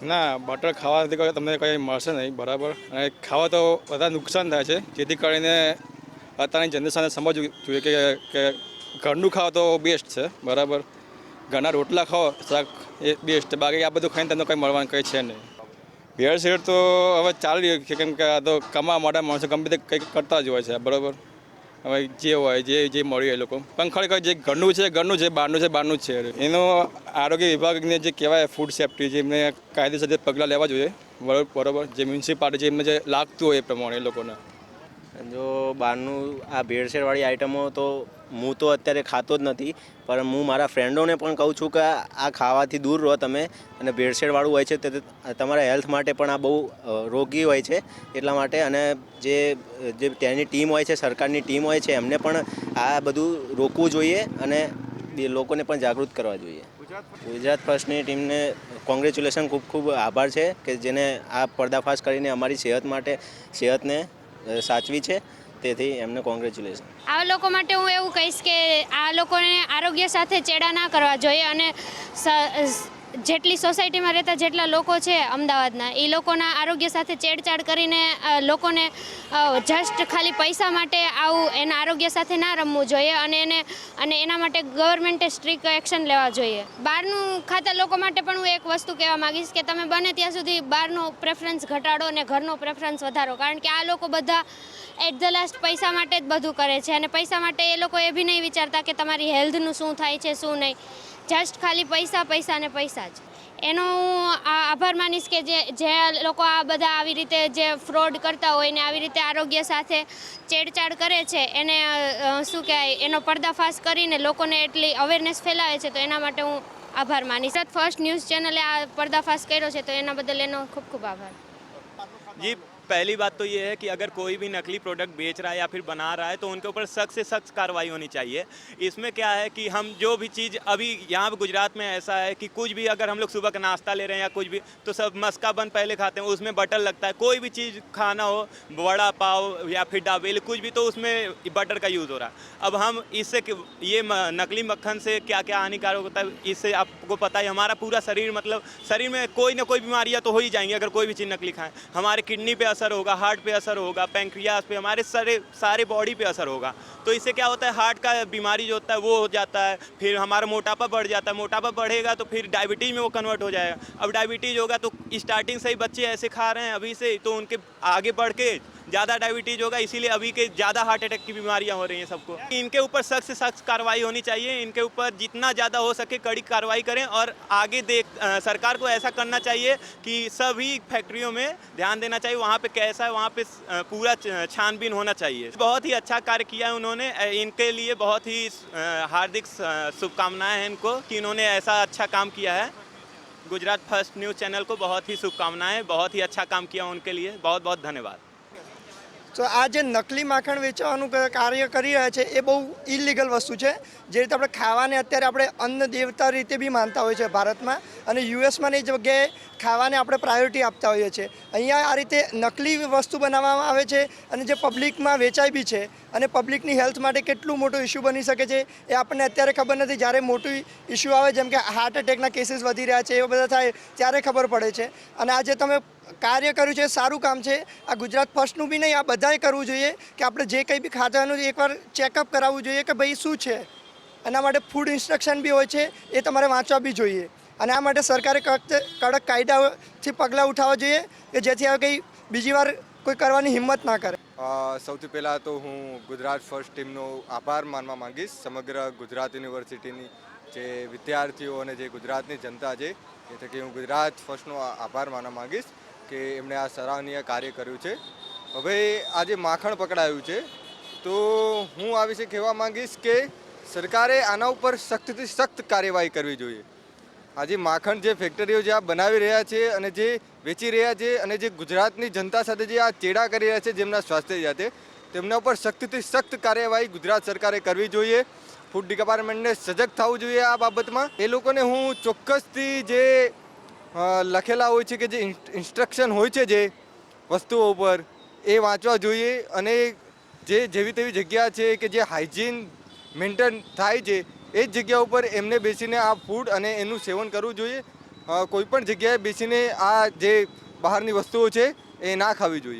ના, બટર ખાવાથી કોઈ તમને કંઈ મળશે નહીં બરાબર. અને ખાવા તો વધારે નુકસાન થાય છે, જેથી કરીને અત્યારની જનરેશનને સમજવું જોઈએ કે ઘરનું ખાવા તો બેસ્ટ છે બરાબર. ઘરના રોટલા ખાઓ શાક એ બેસ્ટ, બાકી આ બધું ખાઈને તમને કંઈ મળવાનું કંઈ છે નહીં. ભેળસેળ તો હવે ચાલી રહ્યું છે, કેમ કે આ તો કમાવા માટે માણસો ગમે તે કંઈક કરતા જ હોય છે બરાબર. હવે જે હોય જે મળ્યું એ લોકો પણ ખરેખર જે ઘરનું છે ઘરનું છે, બહારનું છે બહારનું જ છે. એનો આરોગ્ય વિભાગને જે કહેવાય ફૂડ સેફ્ટી, જે એમને કાયદેસર જે પગલાં લેવા જોઈએ બરાબર. જે મ્યુનિસિપાલિટી જે એમને જે લાગતું હોય એ પ્રમાણે એ લોકોને. જો બહારનું આ ભેળસેળવાળી આઈટમો તો હું તો અત્યારે ખાતો જ નથી, પણ હું મારા ફ્રેન્ડોને પણ કહું છું કે આ ખાવાથી દૂર રહો તમે. અને ભેળસેળવાળું હોય છે તે તમારા હેલ્થ માટે પણ આ બહુ રોગી હોય છે, એટલા માટે. અને જે ત્યાંની ટીમ હોય છે, સરકારની ટીમ હોય છે, એમને પણ આ બધું રોકવું જોઈએ અને લોકોને પણ જાગૃત કરવા જોઈએ. ગુજરાત ફર્સ્ટની ટીમને કોંગ્રેચ્યુલેશન, ખૂબ ખૂબ આભાર છે કે જેને આ પર્દાફાશ કરીને અમારી સેહતને સાચવી છે, તેથી એમને કોંગ્રેચ્યુલેશન. આ લોકો માટે હું એવું કહીશ કે આ લોકોને આરોગ્ય સાથે ચેડા ના કરવા જોઈએ. અને જેટલી સોસાયટીમાં રહેતા જેટલા લોકો છે અમદાવાદના, એ લોકોના આરોગ્ય સાથે છેડછાડ કરીને લોકોને જસ્ટ ખાલી પૈસા માટે આવું એના આરોગ્ય સાથે ના રમવું જોઈએ. અને એના માટે ગવર્મેન્ટે સ્ટ્રિક્ટ એક્શન લેવા જોઈએ. બહારનું ખાતા લોકો માટે પણ હું એક વસ્તુ કહેવા માગીશ કે તમે બને ત્યાં સુધી બહારનો પ્રેફરન્સ ઘટાડો અને ઘરનો પ્રેફરન્સ વધારો. કારણ કે આ લોકો બધા એટ ધ લાસ્ટ પૈસા માટે જ બધું કરે છે. અને પૈસા માટે એ લોકો એ બી નહીં વિચારતા કે તમારી હેલ્થનું શું થાય છે શું નહીં. જસ્ટ ખાલી પૈસા ને પૈસા જ. એનો હું આભાર માનીશ કે જે લોકો આ બધા આવી રીતે જે ફ્રોડ કરતા હોય ને આવી રીતે આરોગ્ય સાથે છેડછાડ કરે છે, એને શું કહેવાય, એનો પર્દાફાશ કરીને લોકોને એટલી અવેરનેસ ફેલાવે છે, તો એના માટે હું આભાર માનીશ. ફર્સ્ટ ન્યૂઝ चैनल આ पर्दाफाश કર્યો છે, તો એના બદલ એનો ખૂબ ખૂબ આભાર. जी, पहली बात तो ये है कि अगर कोई भी नकली प्रोडक्ट बेच रहा है या फिर बना रहा है तो उनके ऊपर सख्त से सख्त कार्रवाई होनी चाहिए। इसमें क्या है कि हम जो भी चीज़ अभी यहाँ पे गुजरात में ऐसा है कि कुछ भी अगर हम लोग सुबह का नाश्ता ले रहे हैं या कुछ भी, तो सब मस्का बन पहले खाते हैं, उसमें बटर लगता है। कोई भी चीज़ खाना हो, वड़ा पाव या फिर दाबेली कुछ भी, तो उसमें बटर का यूज़ हो रहा है। अब हम इससे ये नकली मक्खन से क्या क्या हानिकारक होता है, इससे आपको पता है हमारा पूरा शरीर, मतलब शरीर में कोई ना कोई बीमारियाँ तो हो ही जाएंगी अगर कोई भी चीज़ नकली खाएं। हमारे किडनी पे असर होगा, हार्ट पे असर होगा, पैंक्रियाज पे, हमारे सारे बॉडी पे असर होगा। तो इससे क्या होता है, हार्ट का बीमारी जो होता है वो हो जाता है, फिर हमारा मोटापा बढ़ जाता है, मोटापा बढ़ेगा तो फिर डायबिटीज़ में वो कन्वर्ट हो जाएगा। अब डायबिटीज़ होगा तो स्टार्टिंग से ही बच्चे ऐसे खा रहे हैं अभी से, तो उनके आगे बढ़ के ज़्यादा डायबिटीज़ होगा, इसीलिए अभी के ज़्यादा हार्ट अटैक की बीमारियां हो रही हैं सबको। इनके ऊपर सख्त से सख्त कार्रवाई होनी चाहिए, इनके ऊपर जितना ज़्यादा हो सके कड़ी कार्रवाई करें। और आगे सरकार को ऐसा करना चाहिए कि सभी फैक्ट्रियों में ध्यान देना चाहिए, वहाँ पे कैसा है वहाँ पे पूरा छानबीन होना चाहिए। बहुत ही अच्छा कार्य किया है उन्होंने, इनके लिए बहुत ही हार्दिक शुभकामनाएँ हैं इनको कि इन्होंने ऐसा अच्छा काम किया है। गुजरात फर्स्ट न्यूज़ चैनल को बहुत ही शुभकामनाएँ, बहुत ही अच्छा काम किया उनके लिए, बहुत बहुत धन्यवाद। તો આ જે નકલી માખણ વેચવાનું કાર્ય કરી રહ્યા છે એ બહુ ઇલીગલ વસ્તુ છે. જે રીતે આપણે ખાવાને અત્યારે આપણે અન્ન દેવતા રીતે બી માનતા હોઈએ છીએ ભારતમાં, અને યુએસમાં એ જગ્યાએ ખાવાને આપણે પ્રાયોરિટી આપતા હોઈએ છીએ. અહીંયા આ રીતે નકલી વસ્તુ બનાવવામાં આવે છે અને જે પબ્લિકમાં વેચાય બી છે, અને પબ્લિકની હેલ્થ માટે કેટલું મોટું ઇસ્યુ બની શકે છે એ આપણને અત્યારે ખબર નથી. જ્યારે મોટું ઇસ્યુ આવે, જેમ કે હાર્ટ એટેકના કેસીસ વધી રહ્યા છે, એવા બધા થાય ત્યારે ખબર પડે છે. અને આ જે તમે કાર્ય કર્યું છે સારું કામ છે. આ ગુજરાત ફર્સ્ટનું બી નહીં, આ બધાએ કરવું જોઈએ કે આપણે જે કંઈ બી ખાતા હોય એકવાર ચેકઅપ કરાવવું જોઈએ કે ભાઈ શું છે. એના માટે ફૂડ ઇન્સ્ટ્રક્શન બી હોય છે, એ તમારે વાંચવા બી જોઈએ. અને આ માટે સરકારે કડક કાયદાથી પગલાં ઉઠાવવા જોઈએ કે જેથી હવે કંઈ બીજી વાર કોઈ કરવાની હિંમત ના કરે. સૌથી પહેલાં તો હું ગુજરાત ફર્સ્ટ ટીમનો આભાર માનવા માંગીશ. સમગ્ર ગુજરાત યુનિવર્સિટીની જે વિદ્યાર્થીઓ અને જે ગુજરાતની જનતા છે, એ થકી હું ગુજરાત ફર્સ્ટનો આભાર માનવા માંગીશ કે એમણે આ સરાહનીય કાર્ય કર્યું છે. હવે આજે માખણ પકડાયું છે, તો હું આ વિશે કહેવા માંગીશ કે સરકારે આના ઉપર સખ્તથી સખ્ત કાર્યવાહી કરવી જોઈએ. આજે માખણ જે ફેક્ટરીઓ જે આ બનાવી રહ્યા છે અને જે વેચી રહ્યા છે, અને જે ગુજરાતની જનતા સાથે જે આ ચેડા કરી રહ્યા છે જેમના સ્વાસ્થ્ય સાથે, તેમના ઉપર સખ્તથી સખ્ત કાર્યવાહી ગુજરાત સરકારે કરવી જોઈએ. ફૂડ ડિપાર્ટમેન્ટને સજગ થવું જોઈએ આ બાબતમાં. એ લોકોને હું ચોક્કસથી જે લખેલા હોય છે કે જે ઇન્સ્ટ્રક્શન હોય છે જે વસ્તુઓ ઉપર, એ વાંચવા જોઈએ. અને જે જેવી તેવી જગ્યા છે કે જે હાઇજીન મેન્ટેન થાય છે, એ જ જગ્યા ઉપર એમને બેસીને આ ફૂડ અને એનું સેવન કરવું જોઈએ. કોઈ પણ જગ્યાએ બેસીને આ જે બહારની વસ્તુઓ છે એ ના ખાવી જોઈએ.